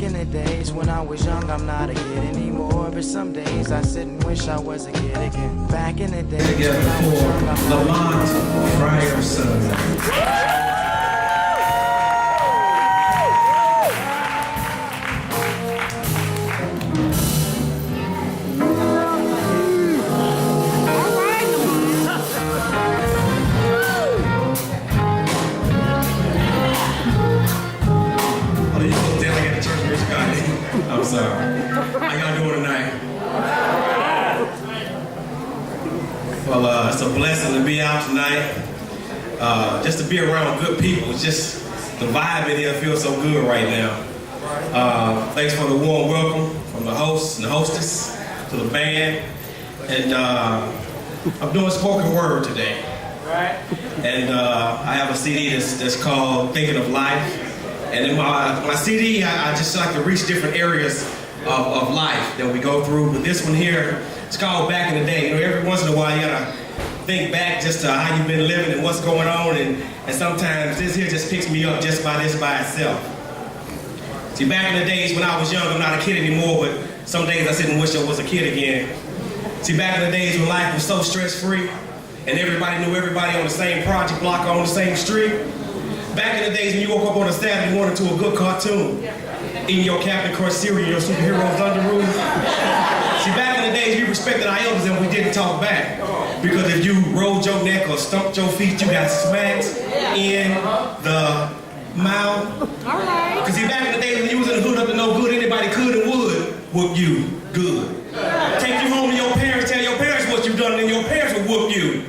Back in the days when I was young, I'm not a kid anymore. But some days I sit and wish I was a kid again. Back in the days together when I was for young, I'm not LaMonte O Frierson. I'm sorry. How y'all doing tonight? Well, it's a blessing to be out tonight. Just to be around good people. It's just the vibe in here feels so good right now. Thanks for the warm welcome from the host and the hostess to the band. And I'm doing spoken word today. And I have a CD that's called Thinking of Life. And in my CD, I just like to reach different areas of life that we go through. But this one here, it's called Back in the Day. You know, every once in a while you gotta think back just to how you've been living and what's going on. And sometimes this here just picks me up just by itself. See, back in the days when I was young, I'm not a kid anymore, but some days I sit and wish I was a kid again. See, back in the days when life was so stress-free and everybody knew everybody on the same project block on the same street. Back in the days when you woke up on a Saturday morning to a good cartoon, eating your Captain Crunch cereal, your superheroes underoos. See, back in the days we respected our elders and we didn't talk back. Because if you rolled your neck or stumped your feet, you got smacked in the mouth. Because see, back in the days when you was in the hood up to no good, anybody could and would whoop you good. Take you home to your parents, tell your parents what you done, and your parents would whoop you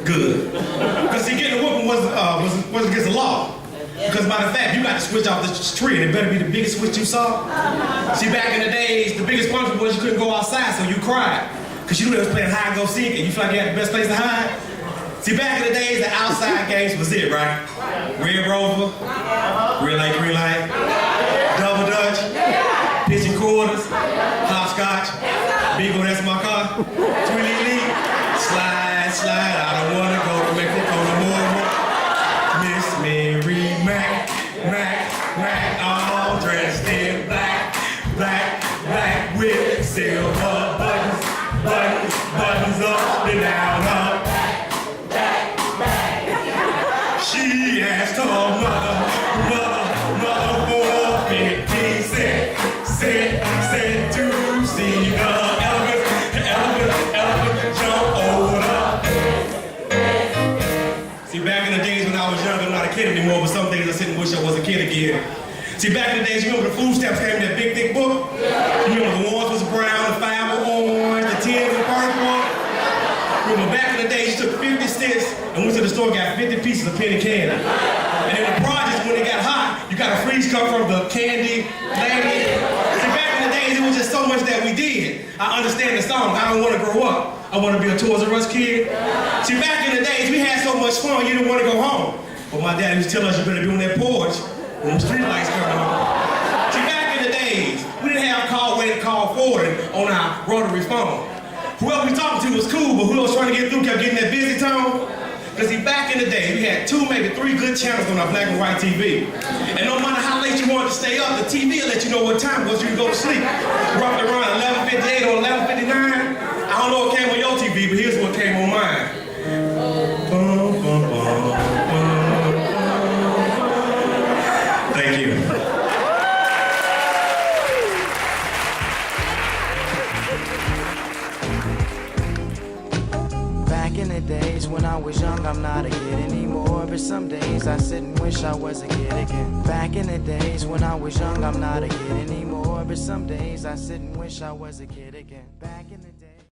good. Because see, getting a whooping was against the law. Because matter of fact, you got to switch off the tree, and it better be the biggest switch you saw. See, back in the days, the biggest punishment was you couldn't go outside, so you cried. Because you knew they was playing hide and go seek, and you feel like you had the best place to hide. See, back in the days, the outside games was it, right? Red Rover, red light, green light, double dutch, pitching quarters, hopscotch, bingo, that's my car, Twilly Lee, slide, slide, I don't want to go to Mexico no more. Miss Mary Mac, all dressed in black, with silver buttons up and down her. She asked her mother for 50 cents to see the elephant jump over the See, back in the days when I was young, I'm not a kid anymore, but some days I sit and wish I was a kid again. See, back in the days, you remember the food stamps came in that big, thick book? You remember the ones was brown, the 5 were orange, the 10 were purple? Remember back in the days, you took 50 cents and went to the store and got 50 pieces of penny candy. And in the projects, when it got hot, you got a freeze cup from the candy lady. See, back in the days, it was just so much that we did. I understand the song, I don't want to grow up. I want to be a Toys R Us kid. See, back in the days, we had so much fun, you didn't want to go home. But my dad used to tell us you better be on that porch when the street lights come on. See, back in the days, we didn't have call wait, call forwarding on our rotary phone. Whoever we talking to was cool, but whoever was trying to get through kept getting that busy tone. Because see, back in the day, we had 2, maybe 3 good channels on our black and white TV. And no matter how late you wanted to stay up, the TV will let you know what time it was you could go to sleep. Roughly around 11:58 or 11:59. I don't know what came on your TV, but here's what came on mine. Thank you. Back in the days when I was young, I'm not a kid anymore. But some days I sit and wish I was a kid again. Back in the days when I was young, I'm not a kid anymore. But some days I sit and wish I was a kid again. Back in the days.